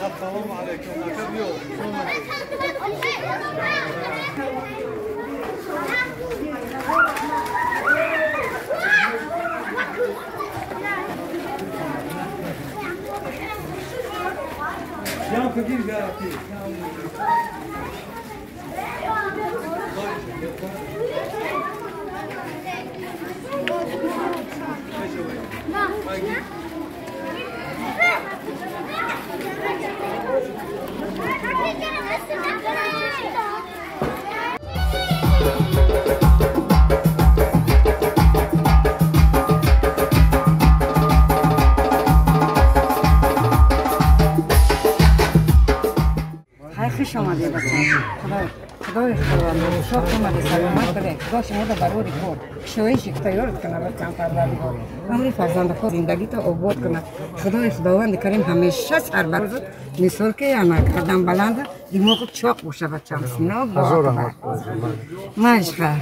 السلام عليكم. يا فقير قاعد خوش آمدی بچه خدای خدا شاق اومده سلامت بده خدا شما رو براری کن شویش اختیارت کنه بچم پروردگار عمری فرزند خود زندگی تا آباد کنه خدای خداوند کریم همیشه سر برزد مثال که قدم بلند دماغ چاق باشه بچم سینا با ما عشقه